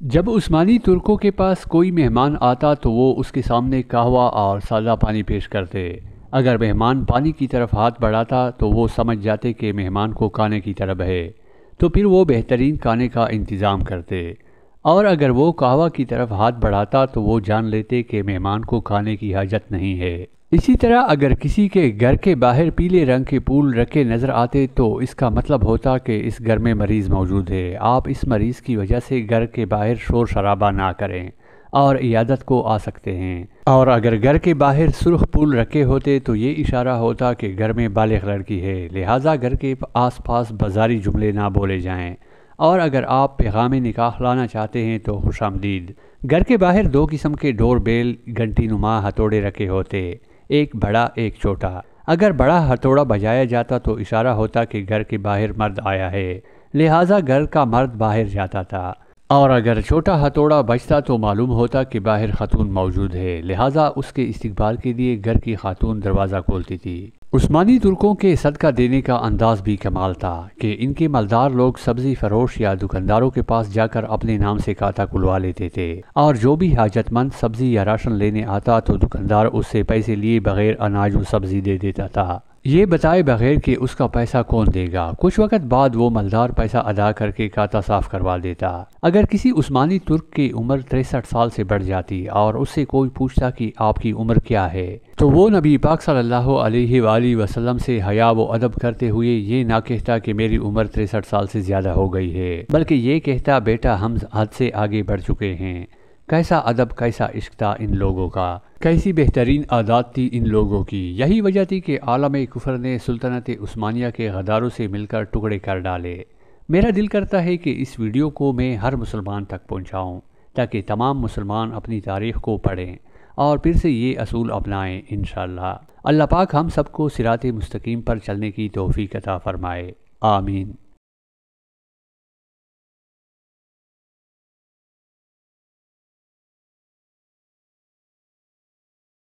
جب عثمانی ترکوں کے پاس کوئی مہمان آتا تو وہ اس کے سامنے قہوہ اور سادہ پانی پیش کرتے۔ اگر مہمان پانی کی طرف ہاتھ بڑھاتا تو وہ سمجھ جاتے کہ مہمان کو کھانے کی طلب ہے، تو پھر وہ بہترین کھانے کا انتظام کرتے، اور اگر وہ قہوہ کی طرف ہاتھ بڑھاتا تو وہ جان لیتے کہ مہمان کو کھانے کی حاجت نہیں ہے۔ اسی طرح اگر کسی کے گھر کے باہر پیلے رنگ کے پھول رکھے نظر آتے تو اس کا مطلب ہوتا کہ اس گھر میں مریض موجود ہے۔ آپ اس مریض کی وجہ سے گھر کے باہر شور شرابہ نہ کریں اور عیادت کو آ سکتے ہیں۔ اور اگر گھر کے باہر سرخ پھول رکھے ہوتے تو یہ اشارہ ہوتا کہ گھر میں بالغ لڑکی ہے، لہٰذا گھر کے آس پاس بازاری جملے نہ بولے جائیں۔ اور اگر آپ پیغام نکاح لانا چاہتے ہیں تو خوش آمدید۔ گھر کے باہر دو قسم کے ڈور بیل گھنٹی نما ہتھوڑے رکھے ہوتے، ایک بڑا ایک چھوٹا۔ اگر بڑا ہتھوڑا بجایا جاتا تو اشارہ ہوتا کہ گھر کے باہر مرد آیا ہے، لہٰذا گھر کا مرد باہر جاتا تھا، اور اگر چھوٹا ہتھوڑا بجتا تو معلوم ہوتا کہ باہر خاتون موجود ہے، لہٰذا اس کے استقبال کے لیے گھر کی خاتون دروازہ کھولتی تھی۔ عثمانی ترکوں کے صدقہ دینے کا انداز بھی کمال تھا کہ ان کے مالدار لوگ سبزی فروش یا دکانداروں کے پاس جا کر اپنے نام سے کھاتہ کھلوا لیتے تھے، اور جو بھی حاجت مند سبزی یا راشن لینے آتا تو دکاندار اس سے پیسے لیے بغیر اناج و سبزی دے دیتا تھا، یہ بتائے بغیر کہ اس کا پیسہ کون دے گا۔ کچھ وقت بعد وہ مالدار پیسہ ادا کر کے کھاتہ صاف کروا دیتا۔ اگر کسی عثمانی ترک کی عمر 63 سال سے بڑھ جاتی اور اس سے کوئی پوچھتا کہ آپ کی عمر کیا ہے تو وہ نبی پاک صلی اللہ علیہ وآلہ وسلم سے حیا و ادب کرتے ہوئے یہ نہ کہتا کہ میری عمر 63 سال سے زیادہ ہو گئی ہے، بلکہ یہ کہتا بیٹا ہم حد سے آگے بڑھ چکے ہیں۔ کیسا ادب، کیسا عشق تھا ان لوگوں کا، کیسی بہترین عادات تھی ان لوگوں کی۔ یہی وجہ تھی کہ عالم کفر نے سلطنت عثمانیہ کے غداروں سے مل کر ٹکڑے کر ڈالے۔ میرا دل کرتا ہے کہ اس ویڈیو کو میں ہر مسلمان تک پہنچاؤں تاکہ تمام مسلمان اپنی تاریخ کو پڑھیں اور پھر سے یہ اصول اپنائیں انشاءاللہ۔ اللہ پاک ہم سب کو صراط مستقیم پر چلنے کی توفیق عطا فرمائے، آمین۔